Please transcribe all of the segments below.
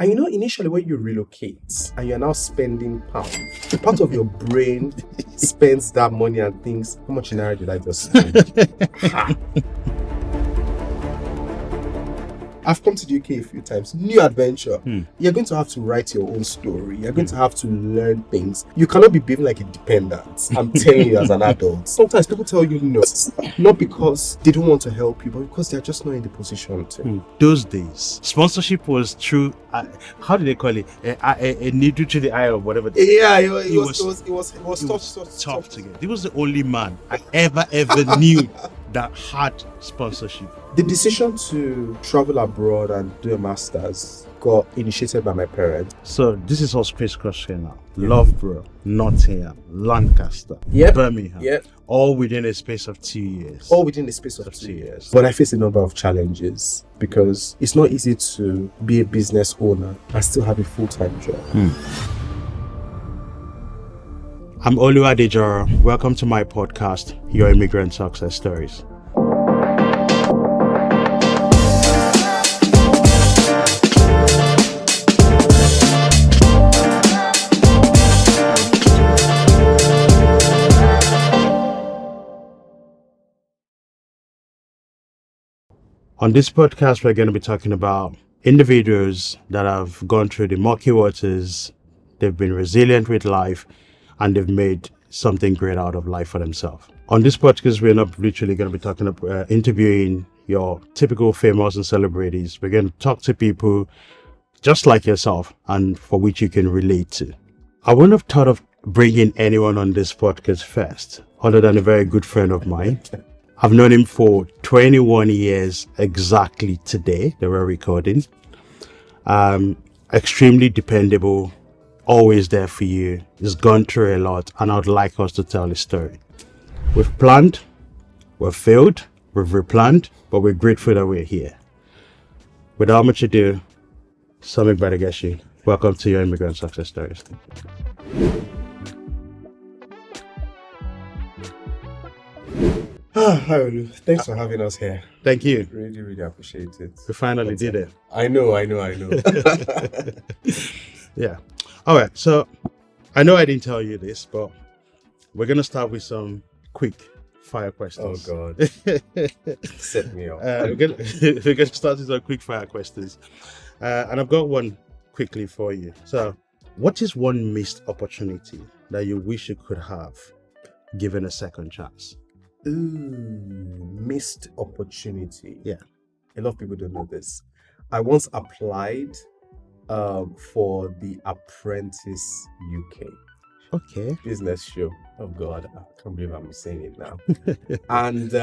And initially when you relocate and you're now spending pounds, part of your brain spends that money and thinks, how much naira did I just spend? I've come to the UK a few times. New adventure. You're going to have to write your own story. You're going to have to learn things. You cannot be behaving like a dependent. I'm telling you as an adult. Sometimes people tell you no. Not because they don't want to help you, but because they're just not in the position to. Those days, sponsorship was true. How did they call it? A needle to the eye or whatever. Yeah, it was tough to get. He was the only man I ever knew that had sponsorship. The decision to travel abroad and do a master's got initiated by my parents. So this is all space cross here now. Loughborough, Nottingham, Lancaster, Birmingham. All within a space of 2 years. All within the space of 2 years. But I face a number of challenges because it's not easy to be a business owner and still have a full-time job. I'm Oluwadejoro. Welcome to my podcast, Your Immigrant Success Stories. On this podcast, we're going to be talking about individuals that have gone through the murky waters, they've been resilient with life, and they've made something great out of life for themselves. On this podcast, we're not literally going to be talking about interviewing your typical famous and celebrities. We're going to talk to people just like yourself and for which you can relate to. I wouldn't have thought of bringing anyone on this podcast first, other than a very good friend of mine. I've known him for 21 years exactly today that we're recording. Extremely dependable, always there for you. He's gone through a lot, and I'd like us to tell his story. We've planned, we've failed, we've replanned, but we're grateful that we're here. Without much ado, Sanmi Gbadegeshin, welcome to Your Immigrant Success Stories. Hi, Olu. Thanks for having us here. Thank you. Really, really appreciate it. We finally did it. I know. Yeah. All right. So I know I didn't tell you this, but we're going to start with some quick fire questions. Oh, God. Set me up. We're going to start with some quick fire questions. And I've got one quickly for you. So what is one missed opportunity that you wish you could have given a second chance? Missed opportunity. Yeah. A lot of people don't know this. I once applied for the Apprentice UK. Okay. Business show. Oh God, I can't believe I'm saying it now. And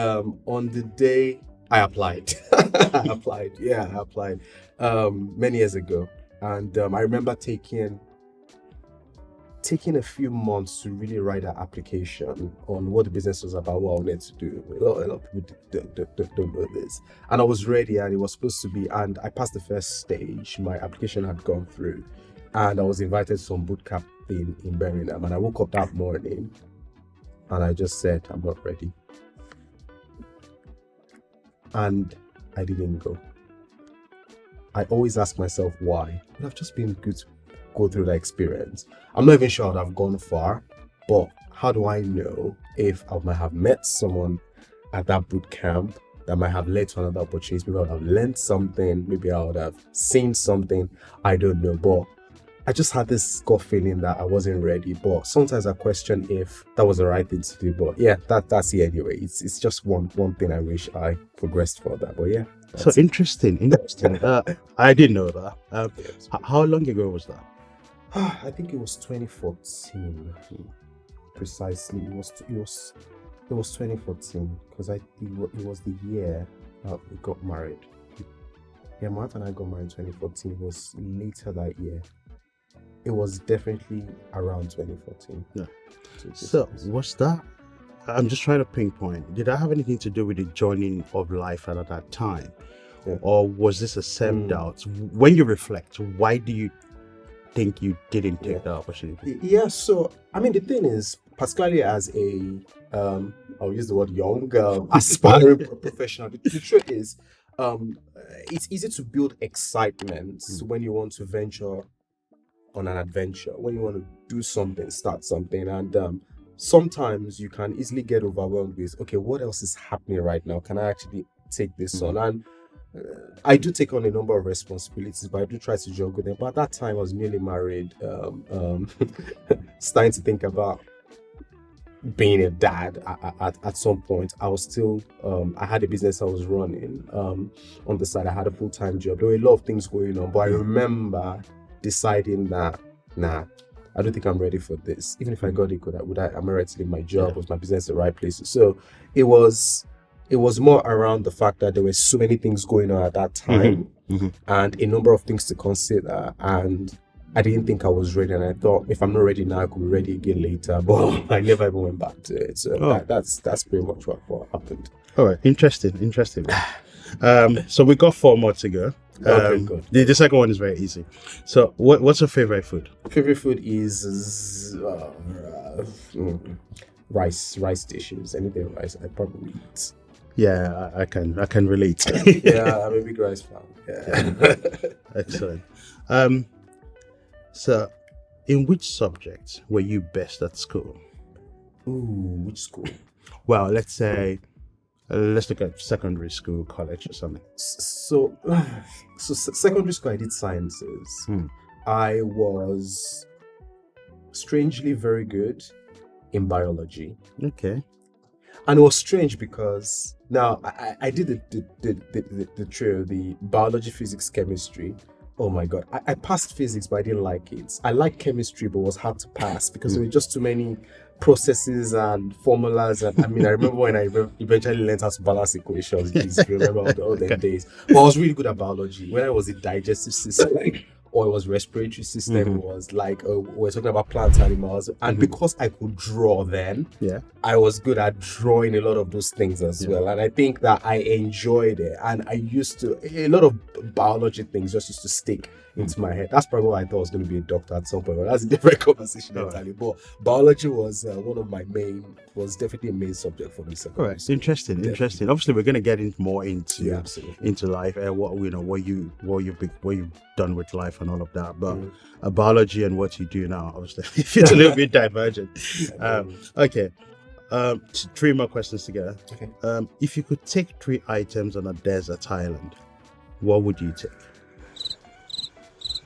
on the day I applied, I applied many years ago. And I remember taking a few months to really write an application on what the business was about, what I wanted to do. A lot of people don't know this. And I was ready, and it was supposed to be, and I passed the first stage. My application had gone through, and I was invited to some boot camp thing in Birmingham. And I woke up that morning, and I just said, I'm not ready. And I didn't go. I always ask myself why. But I've just been good to go through that experience. I'm not even sure I'd have gone far, but how do I know if I might have met someone at that boot camp that might have led to another opportunity? Maybe I would have learned something, maybe I would have seen something, I don't know. But I just had this gut feeling that I wasn't ready. But sometimes I question if that was the right thing to do. But yeah, that's it anyway. It's just one thing I wish I progressed further. But yeah. So interesting. I didn't know that. How long ago was that? I think it was 2014. Precisely, it was 2014 because it was the year we got married. Yeah, Martha and I got married in 2014. It was later that year. It was definitely around 2014. Yeah. So was that? I'm just trying to pinpoint. Did that have anything to do with the joining of life at that time, or was this a self-doubt? When you reflect, why do you think you didn't take that opportunity? Yeah, so I mean the thing is, particularly as a I'll use the word young aspiring professional, the truth is it's easy to build excitement when you want to venture on an adventure, when you want to do something, start something, and sometimes you can easily get overwhelmed with, okay, what else is happening right now? Can I actually take this on? And I do take on a number of responsibilities, but I do try to juggle them. But at that time, I was newly married, starting to think about being a dad at some point. I was still I had a business I was running on the side. I had a full-time job. There were a lot of things going on, but I remember deciding that I don't think I'm ready for this. Even if I got it, am I ready to leave my job? Was my business the right place? So it was more around the fact that there were so many things going on at that time and a number of things to consider, and I didn't think I was ready, and I thought if I'm not ready now, I could be ready again later. But I never even went back to it. So that's pretty much what happened. All right, interesting. So we got 4 more to go. Okay, good. The second one is very easy. So what's your favorite food? Favorite food is rice dishes. Anything rice, I probably eat. Yeah, I can relate. Yeah, I'm a big rice fan. Yeah. Excellent. So in which subject were you best at school? Ooh, which school? Well, let's look at secondary school, college, or something. So secondary school, I did sciences. I was strangely very good in biology. Okay. And it was strange because now I did the trio, the biology, physics, chemistry. Oh my God. I passed physics, but I didn't like it. I liked chemistry, but it was hard to pass because there were just too many processes and formulas. And I remember when I eventually learned how to balance equations. If you remember all the days. But I was really good at biology. When I was in digestive system, or it was respiratory system, it was like we're talking about plants, animals, and because I could draw then, I was good at drawing a lot of those things as well, and I think that I enjoyed it, and I used to a lot of biology things just used to stick into my head. That's probably why I thought I was going to be a doctor at some point, but that's a different conversation entirely. But biology was was definitely a main subject for me. All right, interesting. Obviously, we're going to get more into life and what you've done with life and all of that. But biology and what you do now, obviously, it's a little bit divergent. Okay. 3 more questions together. Okay. If you could take 3 items on a desert island, what would you take?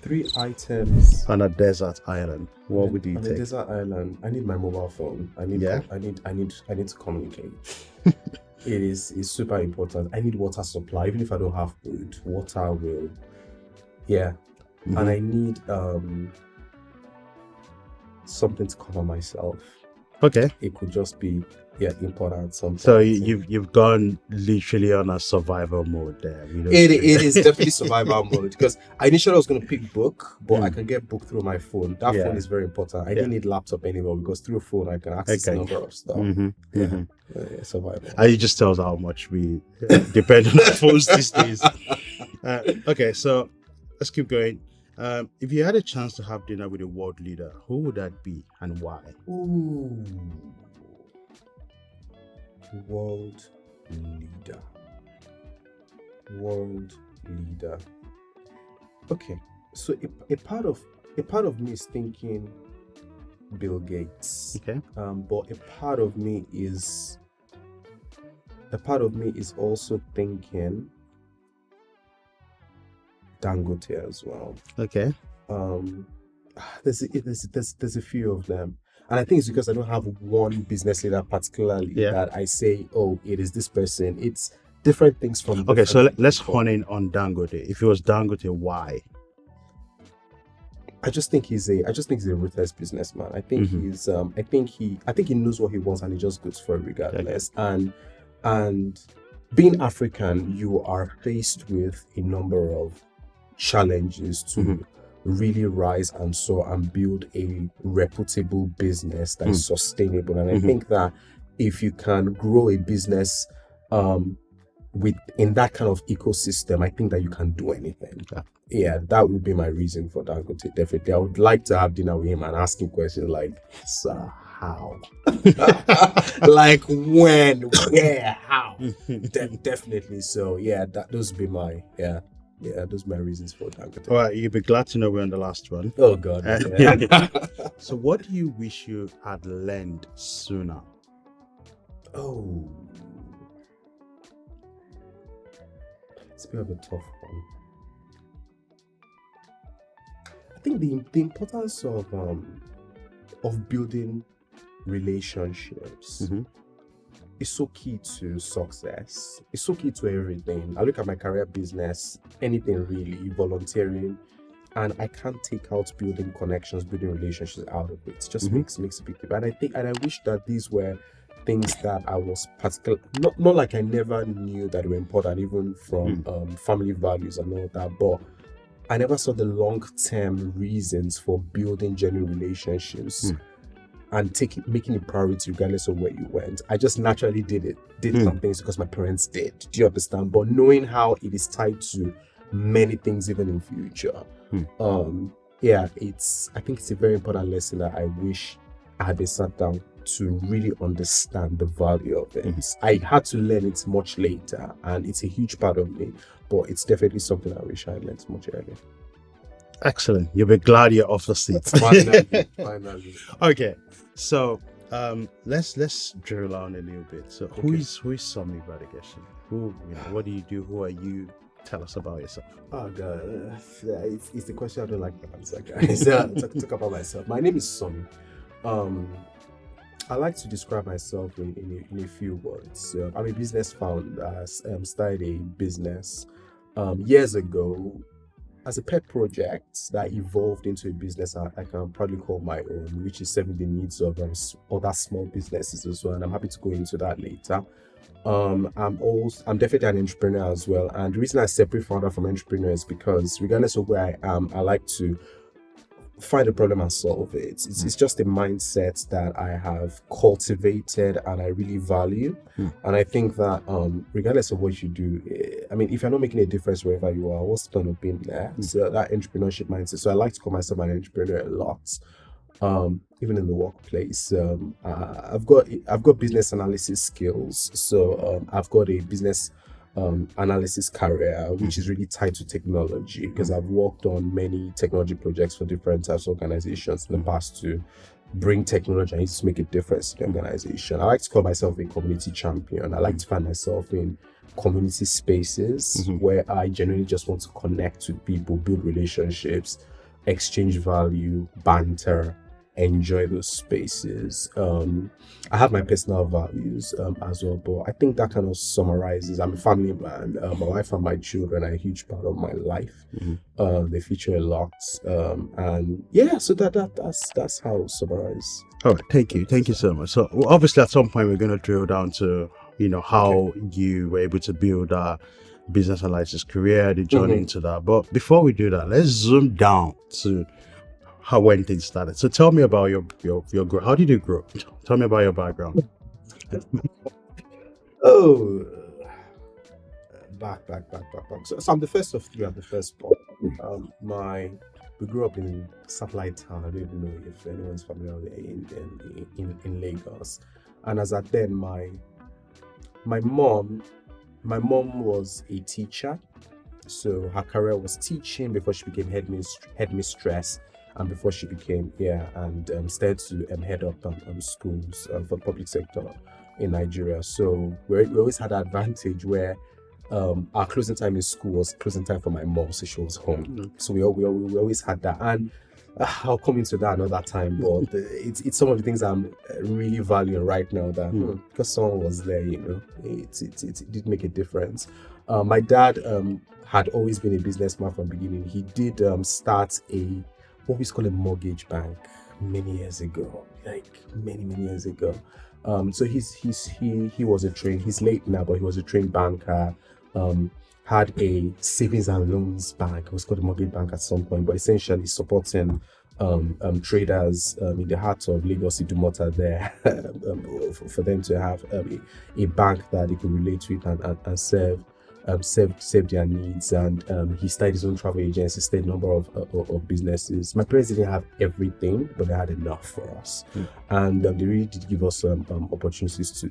3 items on a desert island. What would you take? On a desert island, I need my mobile phone. I need to communicate. It's super important. I need water supply, even if I don't have food. Water will, and I need something to cover myself. Okay. It could just be important sometimes. So you've gone literally on a survival mode there. It is definitely survival mode, because I initially was going to pick book, but I can get book through my phone. That phone is very important. I didn't need laptop anymore, because through phone I can access a number of stuff. Survival. And it just tells how much we depend on our phones these days. Okay, so let's keep going. If you had a chance to have dinner with a world leader, who would that be and why? Ooh. World leader. Okay, so a part of me is thinking Bill Gates. Okay. But a part of me is also thinking Dangote as well. Okay. There's a few of them. And I think it's because I don't have one business leader particularly that I say, oh, it is this person. It's different things from. Okay, so let's hone in on Dangote. If it was Dangote, why? I just think he's a ruthless businessman. I think I think he knows what he wants, and he just goes for it regardless. Okay. And being African, you are faced with a number of challenges to really rise and soar and build a reputable business that is sustainable. And I think that if you can grow a business in that kind of ecosystem, I think that you can do anything. Yeah, that would be my reason for Dangote. Definitely, I would like to have dinner with him and ask him questions like, "Sir, how? Like when, where, how?" Definitely. So yeah, those would be my those are my reasons for Dangote. All right, you'll be glad to know we're on the last one. Oh God. Yeah. So, what do you wish you had learned sooner? Oh, it's a bit of a tough one. I think the importance of building relationships is so key to success. It's so key to everything. I look at my career, business, anything really, volunteering, and I can't take out building connections, building relationships out of it. It just makes a big difference. And I wish that these were things that I was particular, not like I never knew that they were important, even from family values and all that, but I never saw the long-term reasons for building genuine relationships and making it priority regardless of where you went. I just naturally did some things because my parents did. Do you understand? But knowing how it is tied to many things even in future. I think it's a very important lesson that I wish I had been sat down to really understand the value of it. I had to learn it much later, and it's a huge part of me, but it's definitely something I wish I had learned much earlier. Excellent. You'll be glad you're off the seat. Finally. Okay, so let's drill down a little bit. So who is Sanmi Gbadegeshin? What do you do? Who are you? Tell us about yourself. Oh God, it's the question I don't like to answer, guys. Talk about myself. My name is Sanmi. I like to describe myself in a few words. I'm a business founder. Started a business years ago as a pet project that evolved into a business I can probably call my own, which is serving the needs of other small businesses as well. And I'm happy to go into that later. I'm definitely an entrepreneur as well. And the reason I separate founder from entrepreneur is because regardless of where I am, I like to find a problem and solve it. It's just a mindset that I have cultivated and I really value. And I think that regardless of what you do, I mean, if you're not making a difference wherever you are, what's the point of being there? So that entrepreneurship mindset. So I like to call myself an entrepreneur a lot. Even in the workplace, I've got business analysis skills. So I've got a business analysis career, which is really tied to technology because I've worked on many technology projects for different types of organizations in the past to bring technology and to make a difference in the organization. I like to call myself a community champion. I like to find myself in community spaces where I genuinely just want to connect with people, build relationships, exchange value, banter, enjoy those spaces. I have my personal values as well, but I think that kind of summarizes. I'm a family man. My wife and my children are a huge part of my life. They feature a lot, and yeah. So that's how it summarizes. All right, thank you so much. So obviously, at some point, we're going to drill down to how you were able to build a business analysis career, the journey into that. But before we do that, let's zoom down to when things started. So tell me about your growth. How did you grow? Tell me about your background. Oh, back. So I'm the first of three. I'm the first born. We grew up in Satellite Town. I don't even know if anyone's familiar with it, in Lagos. And as at then, my mom was a teacher. So her career was teaching before she became headmistress. And before she became started to head up schools for the public sector in Nigeria. So we always had that advantage where our closing time in school was closing time for my mom, so she was home. So we always had that, and I'll come into that another time. But it's some of the things I'm really valuing right now. That because someone was there, it did make a difference. My dad had always been a businessman from the beginning. He did start what we call a mortgage bank many years ago, like many years ago. So he was a trained. He's late now, but he was a trained banker. Had a savings and loans bank. It was called a mortgage bank at some point, but essentially supporting traders in the heart of Lagos Idumota there for them to have a bank that they could relate with and serve save their needs, and he started his own travel agency, started a number of businesses. My parents didn't have everything, but they had enough for us, and they really did give us opportunities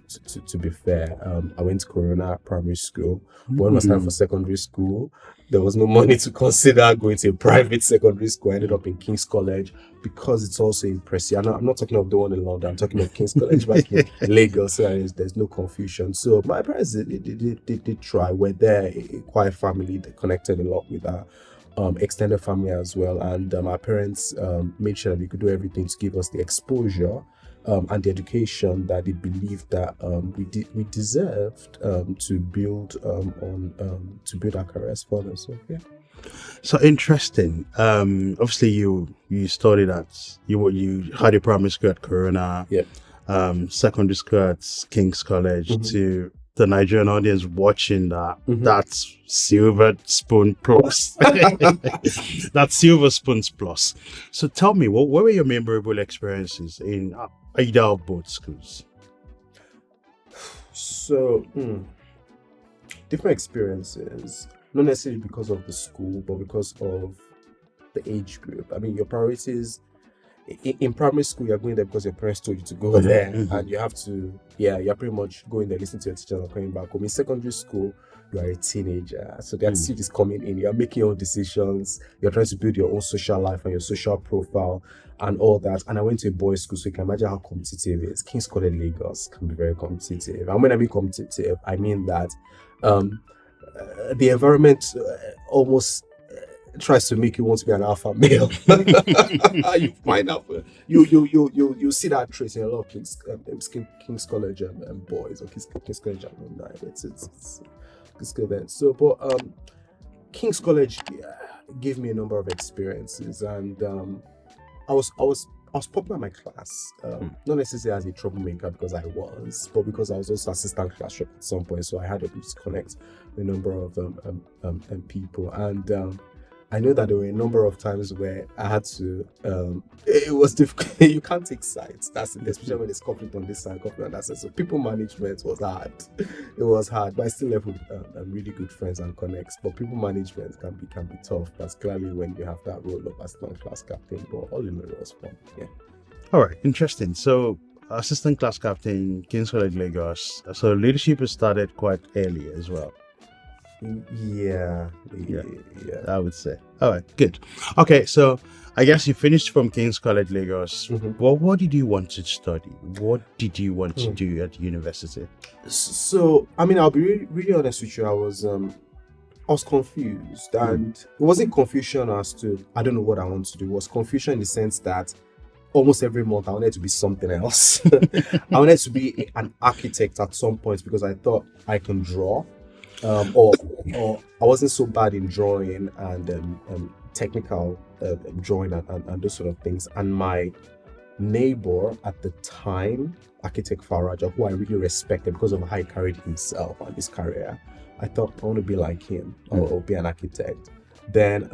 to be fair. I went to Corona Primary School, but when I was time for secondary school, there was no money to consider going to a private secondary school. I ended up in King's College because it's also impressive. I'm not talking of the one in London. I'm talking of King's College back in Lagos. So there's no confusion. So my parents did try. We're there, a quiet family that connected a lot with our extended family as well. And our parents made sure that we could do everything to give us the exposure and the education that they believed that we deserved to build to build our careers further. So yeah. So interesting. Obviously, you studied at you had your primary school at Corona, secondary school at King's College. To the Nigerian audience watching that, that's silver spoon plus. That's silver spoons plus. So tell me, what were your memorable experiences in either of both schools? So different experiences. Not necessarily because of the school, but because of the age group. I mean, your priorities in primary school, you're going there because your parents told you to go there, and you have to, you're pretty much going there, listening to your teachers and coming back home. In secondary school, you are a teenager, so the attitude is coming in. You're making your own decisions. You're trying to build your own social life and your social profile and all that. And I went to a boys' school, so you can imagine how competitive it is. King's College Lagos can be very competitive. And when I mean competitive, I mean that the environment almost tries to make you want to be an alpha male. You find out you see that trait in a lot of King's College boys or King's College alumni. It's good then. So, but King's College gave me a number of experiences, and I was popular in my class, not necessarily as a troublemaker because I was, but because I was also assistant class rep at some point, so I had a bit to connect with a number of people, and I know that there were a number of times where I had to, it was difficult. You can't take sides. That's it, especially when there's conflict on this side, conflict on that side. So people management was hard. It was hard, but I still left with really good friends and connects. But people management can be tough, particularly when you have that role of assistant class captain. But all in all, it was fun. Yeah. All right, interesting. So assistant class captain, King's College Lagos. So leadership has started quite early as well. Yeah, I would say. All right, good. Okay, so I guess you finished from King's College Lagos. Well, what did you want to study? What did you want to do at university? So, I mean, I'll be really honest with you. I was confused, and it wasn't confusion as to I don't know what I want to do. It was confusion in the sense that almost every month I wanted to be something else. I wanted to be an architect at some point because I thought I can draw. Or I wasn't so bad in drawing and technical drawing and those sort of things. And my neighbor at the time, architect Faraja, who I really respected because of how he carried himself and his career, I thought I want to be like him or be an architect. Then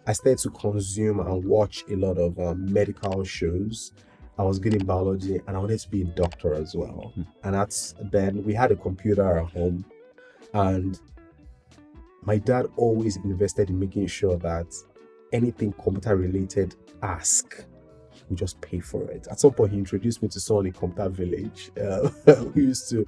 I started to consume and watch a lot of medical shows. I was good in biology and I wanted to be a doctor as well. And then we had a computer at home. And my dad always invested in making sure that anything computer related we just pay for it. At some point, he introduced me to someone in Computer Village who used to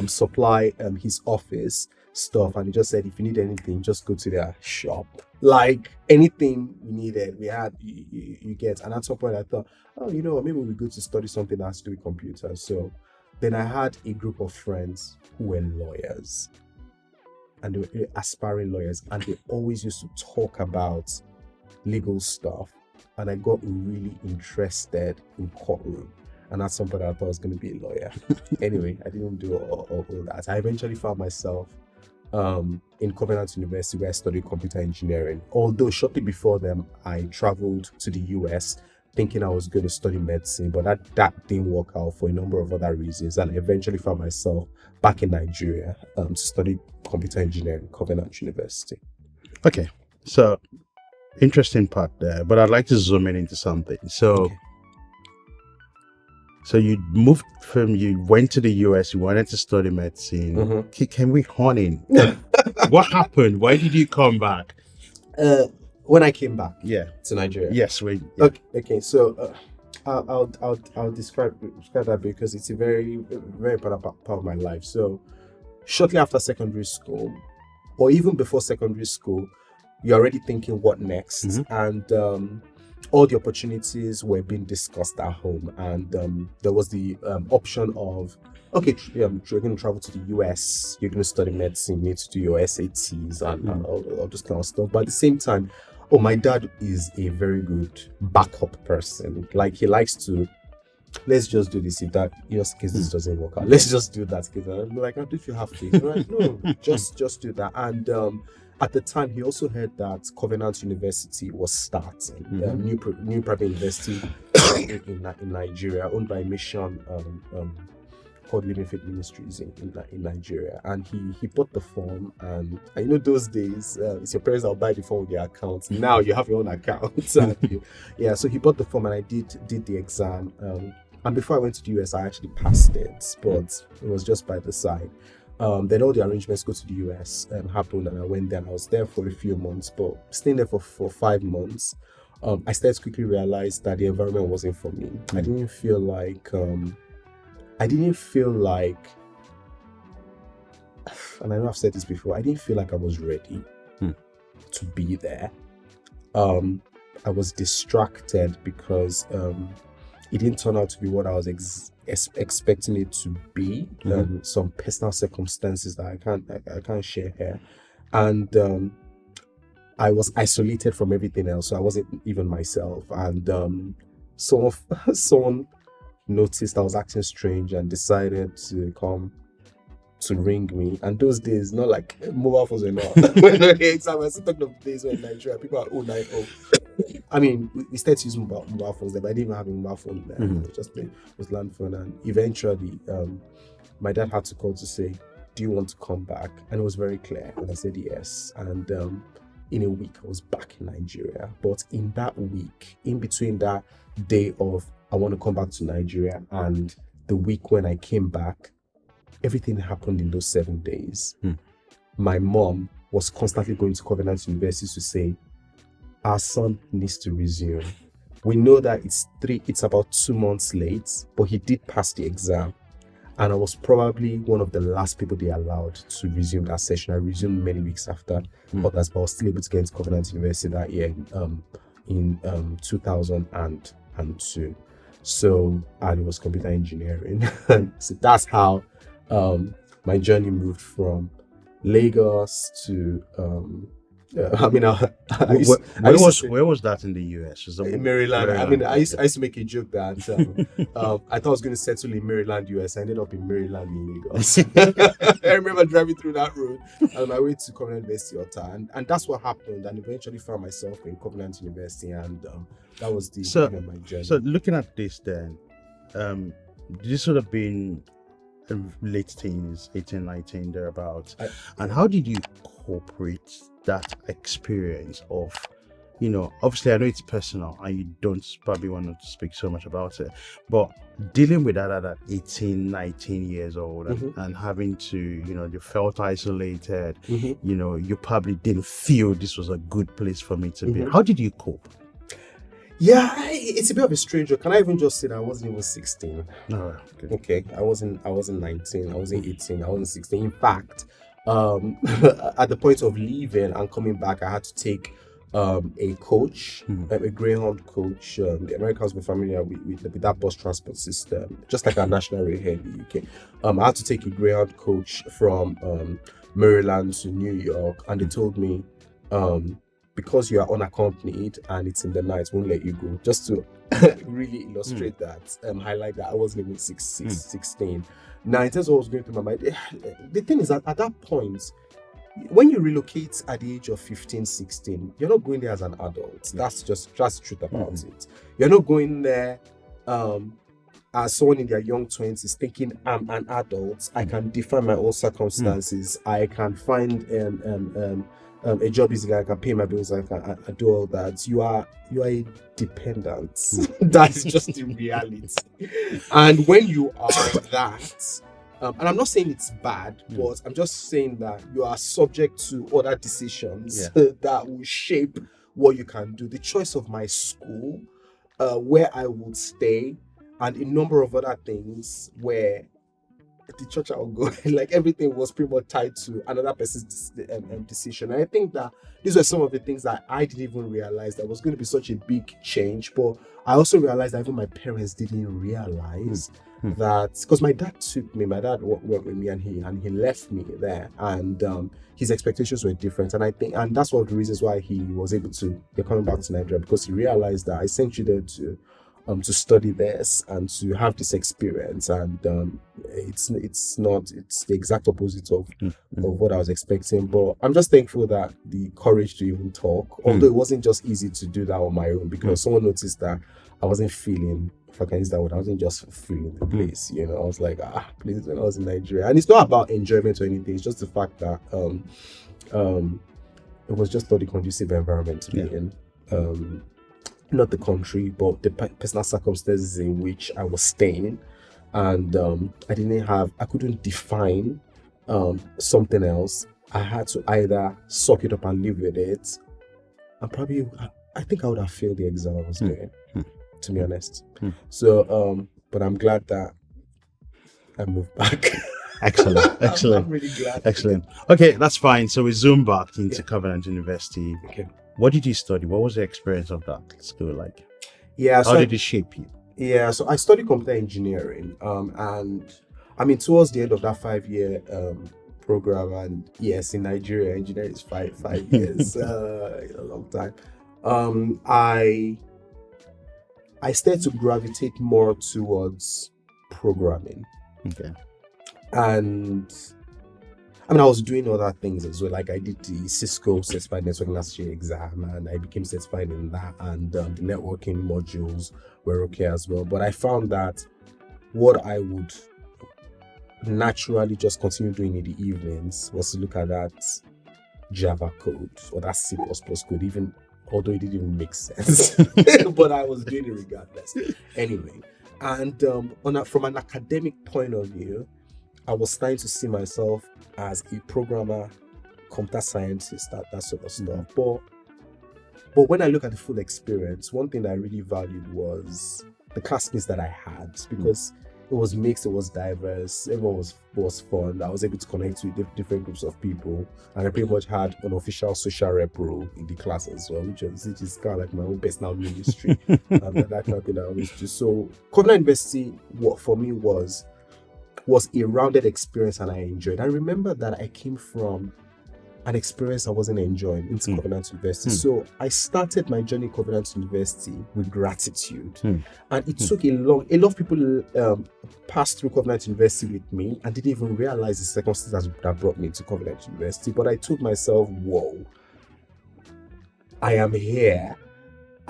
supply his office stuff. And he just said, if you need anything, just go to their shop. Like anything we needed, we had, you get. And at some point, I thought, maybe we'll go to study something that has to do with computers. So then I had a group of friends who were lawyers. And they were aspiring lawyers, and they always used to talk about legal stuff. And I got really interested in courtroom. And at some point, I thought I was going to be a lawyer. Anyway, I didn't do all that. I eventually found myself in Covenant University, where I studied computer engineering. Although shortly before them, I traveled to the US thinking I was going to study medicine, but that didn't work out for a number of other reasons. And I eventually found myself back in Nigeria to study computer engineering at Covenant University. Okay, so interesting part there, but I'd like to zoom in into something. So So you went to the US, you wanted to study medicine. Mm-hmm. Can we honey? What happened? Why did you come back? When I came back Yeah. to Nigeria. Yes, yeah. Okay. So I'll describe that because it's a very very important part of my life. So shortly after secondary school, or even before secondary school, you're already thinking what next, Mm-hmm. and all the opportunities were being discussed at home, and there was the option of, okay, you're going to travel to the US, you're going to study medicine, you need to do your SATs and all this kind of stuff. But at the same time, my dad is a very good backup person. Like, he likes to, let's just do this. If that, just in case this doesn't work out, let's just do that. Because I'm like, oh, if you have to, you're like, no, just do that. And at the time, he also heard that Covenant University was starting, new private university in Nigeria, owned by Mission, called Living Faith Ministries in Nigeria. And he bought the form, and those days, it's your parents that'll buy the form with your account. Now you have your own account. So he bought the form, and I did the exam. And before I went to the US, I actually passed it, but it was just by the side. Then all the arrangements to go to the US happened, and I went there, and I was there for a few months. But staying there for 5 months, I started to quickly realize that the environment wasn't for me. I didn't feel like, and I know I've said this before, I didn't feel like I was ready to be there. I was distracted because it didn't turn out to be what I was expecting it to be. Some personal circumstances that I can't share here, and I was isolated from everything else, so I wasn't even myself. And someone noticed I was acting strange and decided to come to ring me. And those days, not like mobile phones were not. Okay, so I was talking of days when in Nigeria people are 090. I mean, we started using mobile phones there, but I didn't even have a mobile phone there. It was land phone. And eventually, my dad had to call to say, do you want to come back? And it was very clear. And I said yes. And in a week, I was back in Nigeria. But in that week, in between that day of I want to come back to Nigeria and the week when I came back, everything happened in those 7 days. My mom was constantly going to Covenant University to say, our son needs to resume. We know that it's about 2 months late, but he did pass the exam. And I was probably one of the last people they allowed to resume that session. I resumed many weeks after others, but I was still able to get into Covenant University that year in 2002. So, and it was computer engineering. So that's how my journey moved from Lagos to where was that in the US? In Maryland. I mean, I used to make a joke that I thought I was going to settle in Maryland, US. I ended up in Maryland in Lagos. I remember driving through that road on my way to Covenant University, Otta, and that's what happened. And eventually found myself in Covenant University, and that was the end of my journey. So looking at this, then, this would have been late teens, 18, 19, thereabouts. And how did you incorporate that experience of, obviously I know it's personal and you don't probably want to speak so much about it, but dealing with that at 18, 19 years old and having to, you felt isolated, you probably didn't feel this was a good place for me to be. How did you cope? Yeah, it's a bit of a stranger. Can I even just say that I wasn't even 16? No. Okay. I wasn't 19. I wasn't 18. I wasn't 16. In fact, at the point of leaving and coming back, I had to take a coach, a Greyhound coach. The Americans were familiar with that bus transport system, just like our national rail here in the UK. I had to take a Greyhound coach from Maryland to New York, and they told me, because you are unaccompanied and it's in the night, won't let you go. Just to really illustrate that, highlight that I wasn't even 16. Now, in terms of what was going through my mind, the thing is that at that point, when you relocate at the age of 15, 16, you're not going there as an adult. That's just the truth about it. You're not going there as someone in their young 20s thinking, I'm an adult, I can define my own circumstances, I can find a job is like I can pay my bills, I do all that. You are a dependent. That is just the reality. And when you are that, and I'm not saying it's bad, but I'm just saying that you are subject to other decisions that will shape what you can do. The choice of my school, where I would stay, and a number of other things where the church I would go, like everything was pretty much tied to another person's decision. And I think that these were some of the things that I didn't even realize that was going to be such a big change. But I also realized that even my parents didn't realize that, because my dad worked with me, and he left me there, and his expectations were different. And I think, and that's one of the reasons why he was able to coming back to Nigeria, because he realized that I sent you there to study this and to have this experience, and it's the exact opposite of what I was expecting. But I'm just thankful that the courage to even talk, although it wasn't just easy to do that on my own, because someone noticed that I wasn't feeling, if I can use that word, I wasn't just feeling the place, I was like, please, when I was in Nigeria. And it's not about enjoyment or anything, it's just the fact that it was just not a conducive environment to be in. Not the country, but the personal circumstances in which I was staying, and I couldn't define something else. I had to either suck it up and live with it, and probably I think I would have failed the exam I was doing, to be honest. So, but I'm glad that I moved back. Excellent. I'm really glad. Excellent. Okay, that's fine. So we zoom back into Covenant University. Okay. What did you study? What was the experience of that school like? Yeah. How did it shape you? Yeah, so I studied computer engineering, and I mean, towards the end of that 5-year program, and yes, in Nigeria, engineering is 5 years, a long time. I started to gravitate more towards programming. Okay. And I mean, I was doing other things as well. Like I did the Cisco Certified Networking last year exam, and I became certified in that, and the networking modules were okay as well. But I found that what I would naturally just continue doing in the evenings was to look at that Java code or that C++ code, even although it didn't even make sense. But I was doing it regardless. Anyway, and from an academic point of view, I was starting to see myself as a programmer, computer scientist, that sort of stuff. But when I look at the full experience, one thing that I really valued was the classmates that I had, because it was mixed, it was diverse, everyone was fun. I was able to connect with different groups of people, and I pretty much had an official social rep role in the class as well, which is kind of like my own personal ministry. That kind of thing I always do. So Covenant University, what for me was a rounded experience, and I enjoyed. I remember that I came from an experience I wasn't enjoying into Covenant University. So I started my journey at Covenant University with gratitude. And it took a lot of people passed through Covenant University with me and didn't even realize the circumstances that brought me to Covenant University. But I told myself, whoa, I am here.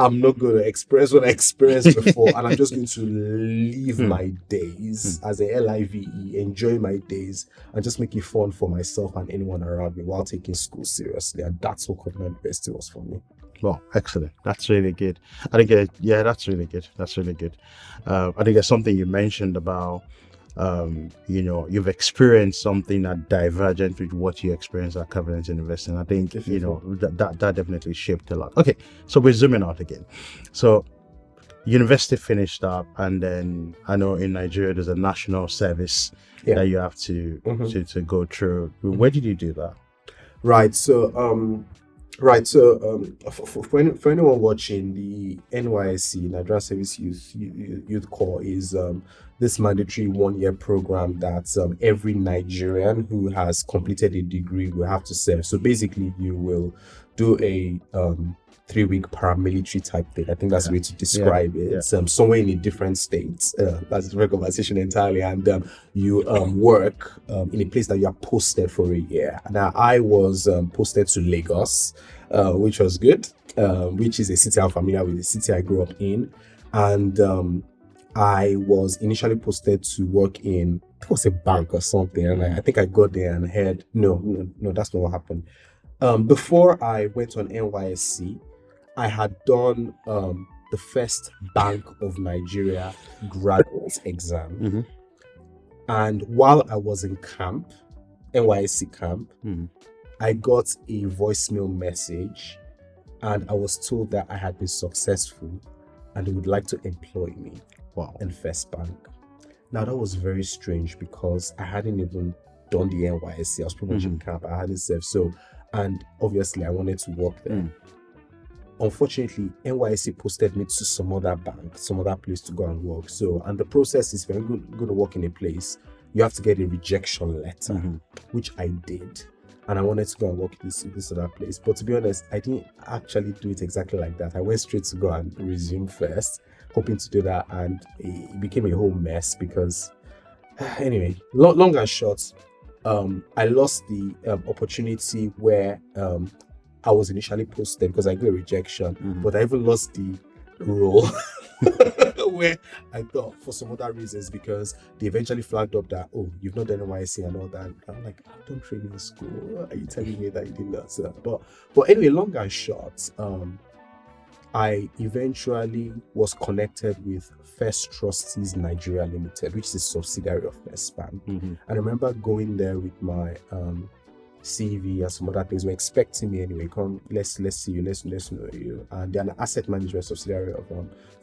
I'm not going to experience what I experienced before, and I'm just going to live my days as a LIVE, enjoy my days, and just make it fun for myself and anyone around me while taking school seriously. And that's what Covenant University was for me. Well, excellent. That's really good. I think, that's really good. That's really good. I think there's something you mentioned about, you've experienced something that divergent with what you experienced at Covenant University. And I think, that definitely shaped a lot. Okay, so we're zooming out again. So university finished up, and then I know in Nigeria there's a national service that you have to go through. Where did you do that? Right. So for anyone watching, the NYSC, Nigerian Service Youth Corps, is this mandatory 1-year program that every Nigerian who has completed a degree will have to serve. So basically, you will do a 3-week paramilitary type thing. I think that's the way to describe it. It's somewhere in a different state. That's a different conversation entirely. And you work in a place that you are posted for a year. Now, I was posted to Lagos, which was good, which is a city I'm familiar with, the city I grew up in. And I was initially posted to work it was a bank or something. And I think I got there and heard, no, that's not what happened. Before I went on NYSC, I had done the first Bank of Nigeria graduate exam. Mm-hmm. And while I was in camp, NYSC camp, Mm-hmm. I got a voicemail message and I was told that I had been successful and they would like to employ me Wow. in First Bank. Now, that was very strange because I hadn't even done the NYSC. I was pretty much in camp. I hadn't served. So, and obviously, I wanted to work there. Unfortunately, NYSC posted me to some other bank, some other place to go and work. So, and the process is when you're going to work in a place, you have to get a rejection letter, which I did. And I wanted to go and work in this other place. But to be honest, I didn't actually do it exactly like that. I went straight to go and resume first, hoping to do that. And it became a whole mess because, anyway, long and short, I lost the opportunity where I was initially posted because I got a rejection, but I even lost the role where I thought for some other reasons because they eventually flagged up that, oh, you've not done NYC and all that. And I'm like, I don't train in school. Are you telling me that you did that? So, but anyway, long and short, I eventually was connected with First Trustees Nigeria Limited, which is a subsidiary of First Bank. I remember going there with my CV and some other things. Were expecting me anyway. Come, let's see you, let's know you. And they're an asset management subsidiary of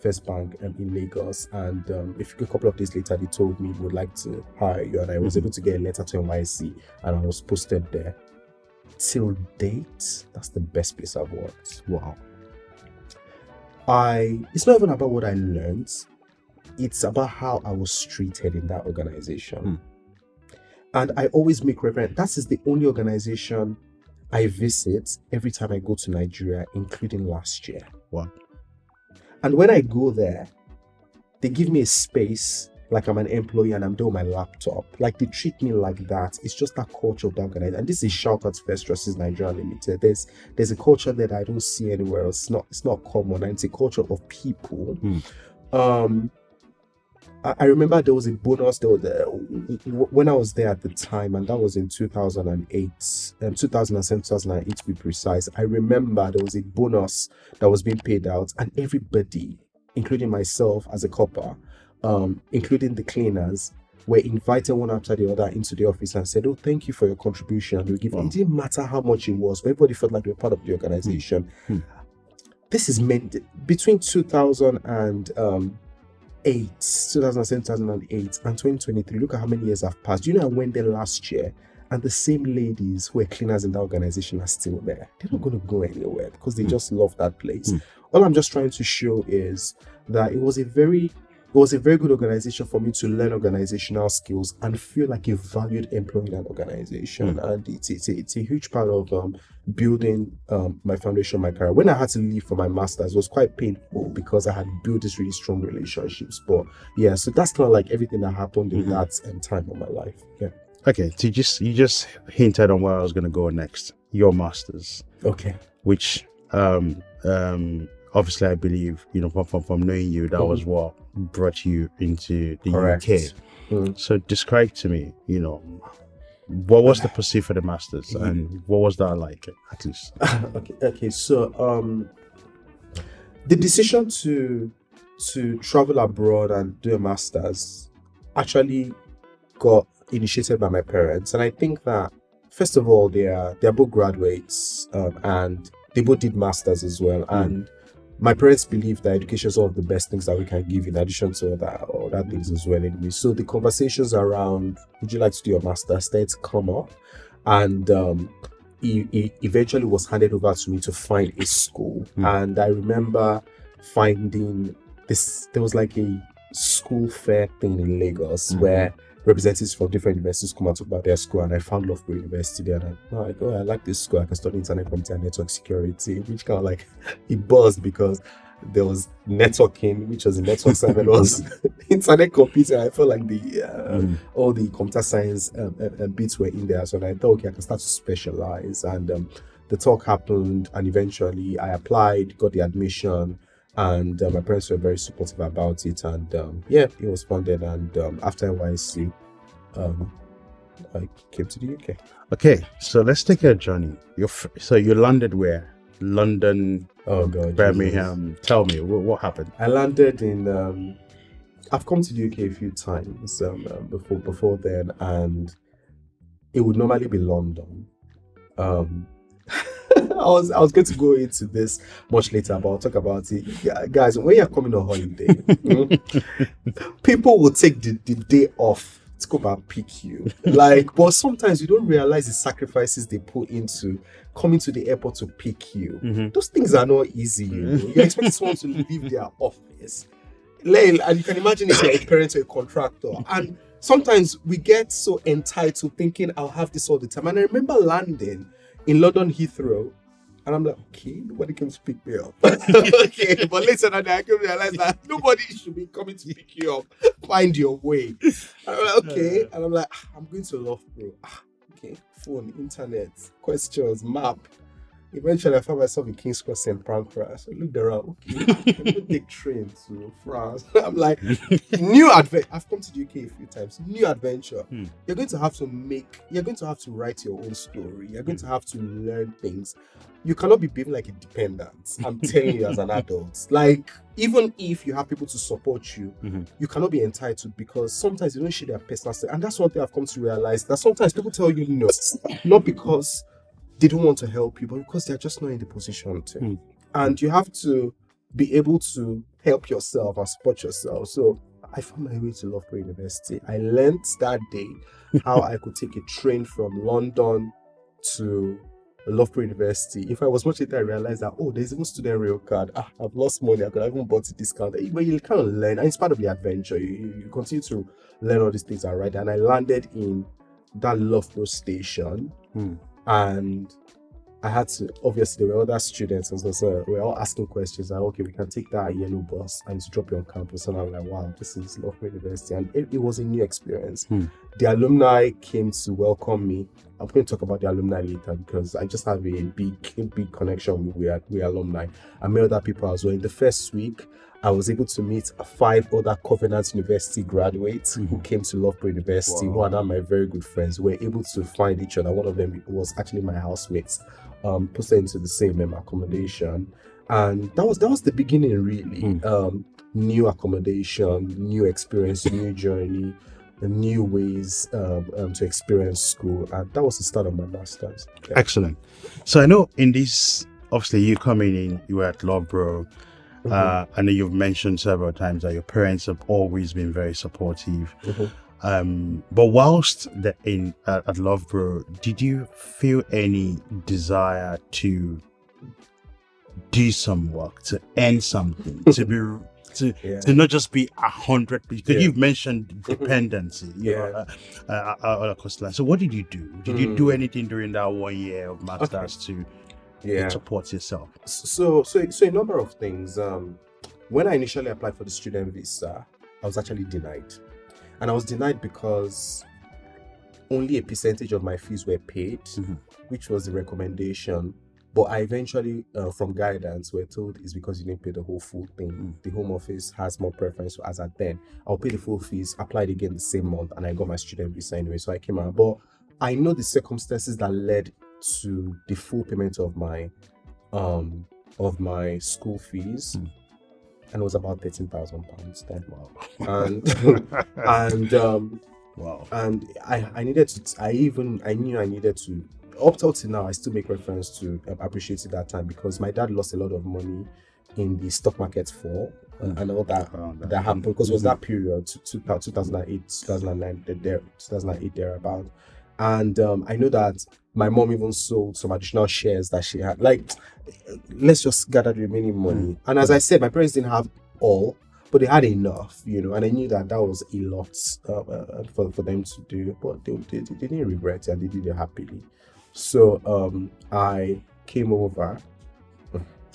First Bank in Lagos. And a couple of days later, they told me we would like to hire you, and I was able to get a letter to NYC, and I was posted there. Till date, that's the best place I've worked. Wow. It's not even about what I learned. It's about how I was treated in that organization. And I always make reference. That is the only organization I visit every time I go to Nigeria, including last year. Wow. And when I go there, they give me a space like I'm an employee and I'm doing my laptop. Like they treat me like that. It's just that culture of the organization. And this is a shout out to First Trustees Nigeria Limited. There's a culture that I don't see anywhere else. It's not common, and it's a culture of people. I remember there was a bonus when I was there at the time, and that was in 2008, 2007, 2008 to be precise. I remember there was a bonus that was being paid out, and everybody, including myself as a copper, including the cleaners, were invited one after the other into the office and said, "Oh, thank you for your contribution." And we give. It didn't matter how much it was, but everybody felt like they were part of the organization. This is meant between 2007, 2008 and 2023. Look at how many years have passed. You know, I went there last year and the same ladies who were cleaners in that organization are still there. They're not going to go anywhere because they just love that place. All I'm just trying to show is that it was a very good organization for me to learn organizational skills and feel like a valued employee in an organization. And it's a huge part of building my foundation, my career. When I had to leave for my master's, it was quite painful because I had built these really strong relationships. But yeah, so that's kind of like everything that happened in that time of my life. Yeah. Okay, so you just hinted on where I was going to go next. Your master's. Okay. Which obviously I believe, from knowing you, that was what brought you into the UK. So describe to me, what was the pursuit for the masters and what was that like, at least? Okay. So the decision to travel abroad and do a masters actually got initiated by my parents, and I think that first of all they're both graduates and they both did masters as well, and my parents believe that education is one of the best things that we can give in addition to other things as well anyway. So the conversations around would you like to do your master's started to come up, and it eventually was handed over to me to find a school. And I remember finding this, there was like a school fair thing in Lagos where representatives from different universities come and talk about their school, and I found Loughborough University there, and I'm like, I like this school. I can study internet computer and network security, which kind of like it buzzed because there was networking, which was the network side, and was internet computer. I felt like the all the computer science bits were in there, so I thought, okay, I can start to specialize. And the talk happened, and eventually I applied, got the admission. And my parents were very supportive about it, and it was funded. And after NYC, I came to the UK. Okay, so let's take a journey. So you landed where? London, Oh God, Birmingham. Tell me what happened. I landed in. I've come to the UK a few times before then, and it would normally be London. I was going to go into this much later, but I'll talk about it. Yeah, guys, when you're coming on holiday, people will take the day off to come and pick you. But sometimes you don't realize the sacrifices they put into coming to the airport to pick you. Mm-hmm. Those things are not easy. You expect someone to leave their office. And you can imagine if you're a parent or a contractor. And sometimes we get so entitled thinking I'll have this all the time. And I remember landing in London Heathrow, and I'm like, okay, nobody came to pick me up. Okay, but later that day I came to realize that nobody should be coming to pick you up. Find your way. And I'm like, okay, and I'm like, I'm going to Loughborough. Okay, phone, internet, questions, map. Eventually, I found myself in King's Cross, St. Pancras. I looked around. Okay, I'm going to take train to France. I'm like, new adventure. I've come to the UK a few times. New adventure. You're going to have to write your own story. You're going to have to learn things. You cannot be behaving like a dependent. I'm telling you, as an adult. Even if you have people to support you, you cannot be entitled, because sometimes you don't share their personal stuff. And that's one thing I've come to realize, that sometimes people tell you no, not because they don't want to help you, but because they're just not in the position to. And you have to be able to help yourself and support yourself. So I found my way to Loughborough University. I learned that day how I could take a train from London to Loughborough University. If I was much later, I realized that, there's even student rail card. I've lost money. I could have even bought a discount. But you kind of learn, and it's part of the adventure. You continue to learn all these things and right. And I landed in that Loughborough station. And I had to, obviously, there were other students, and so we were all asking questions. Like, okay, we can take that yellow bus and to drop you on campus. And I'm like, wow, this is Loughborough University. And it was a new experience. The alumni came to welcome me. I'm going to talk about the alumni later, because I just have a big connection with alumni. I met other people as well. In the first week, I was able to meet 5 other Covenant University graduates who came to Loughborough University, who are now my very good friends. We were able to find each other. One of them was actually my housemate, posted into the same accommodation. And that was the beginning, really. New accommodation, new experience, new journey, new ways to experience school. And that was the start of my master's. Yeah. Excellent. So I know in this, obviously you coming in, you were at Loughborough. I know you've mentioned several times that your parents have always been very supportive. But whilst at Loughborough, did you feel any desire to do some work, to earn something, to not just be 100? Because you've mentioned dependency, so what did you do? Did you do anything during that 1 year of masters to support yourself? So a number of things. When I initially applied for the student visa, I was actually denied. And I was denied because only a percentage of my fees were paid, which was the recommendation. But I eventually, from guidance, were told it's because you didn't pay the whole full thing. The Home Office has more preference. So as at then, I'll pay the full fees, applied again the same month, and I got my student visa anyway. So I came out. But I know the circumstances that led to the full payment of my school fees, and it was about £13,000 then. Wow. Wow. And I needed to. I knew I needed to. Up till now, I still make reference to appreciating that time, because my dad lost a lot of money in the stock market fall and all that happened, because it was that period, 2008, 2008 thereabout. And I know that my mom even sold some additional shares that she had. Let's just gather the remaining money. And as I said, my parents didn't have all, but they had enough, and I knew that was a lot for them to do. But they didn't regret it, and they did it happily. So I came over.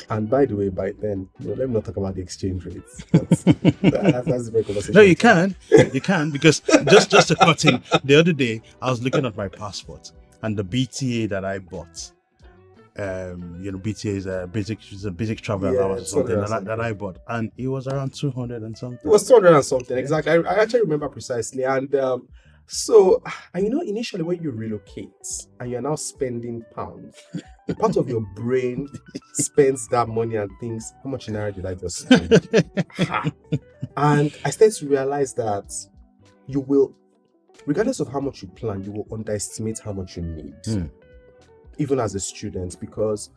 And by the way, by then, let me not talk about the exchange rates. That's a very conversation. No, you can, because just to cut in, the other day I was looking at my passport, and the BTA that I bought, BTA is a basic travel allowance or something that I bought, and it was around 200 and something. It was 200 and something, exactly. I actually remember precisely, and So, and initially when you relocate and you're now spending pounds, a part of your brain spends that money and thinks, how much naira did I just spend? Ha. And I started to realize that you will, regardless of how much you plan, you will underestimate how much you need, even as a student, because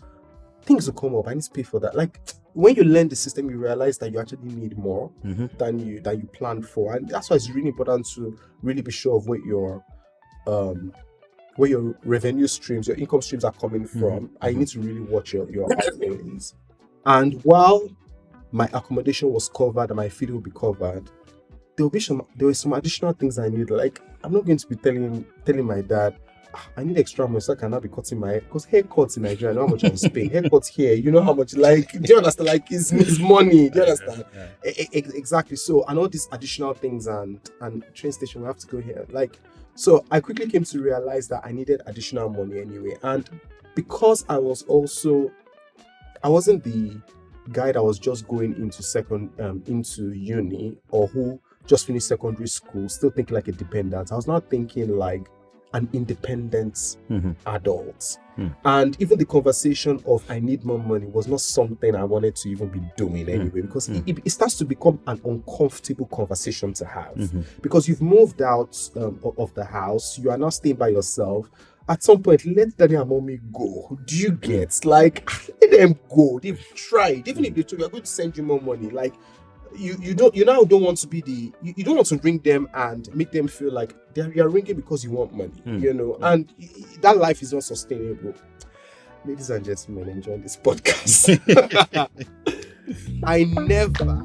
things will come up. I need to pay for that. Like when you learn the system, you realize that you actually need more than you planned for, and that's why it's really important to really be sure of where your revenue streams, your income streams are coming from. I need to really watch your outgoings. And while my accommodation was covered and my feed will be covered, there were some additional things I need. Like I'm not going to be telling my dad, I need extra money so I cannot be cutting my hair, because haircuts in Nigeria, I know how much I was paying. Haircuts here, you know how much, like, do you understand? Like, it's money. Do you understand? Exactly. So, and all these additional things and train station, we have to go here. Like, so I quickly came to realize that I needed additional money anyway. And because I wasn't the guy that was just going into uni, or who just finished secondary school, still thinking like a dependent. I was not thinking like an independent adult. And even the conversation of I need more money was not something I wanted to even be doing anyway, because it starts to become an uncomfortable conversation to have, because you've moved out of the house, you are now staying by yourself. At some point, let daddy and mommy go. Do you get? Like, let them go. They've tried. Even if they told you, are going to send you more money, like, you now don't want to be you don't want to ring them and make them feel like you're ringing because you want money, and that life is not sustainable. Ladies and gentlemen, enjoy this podcast. I never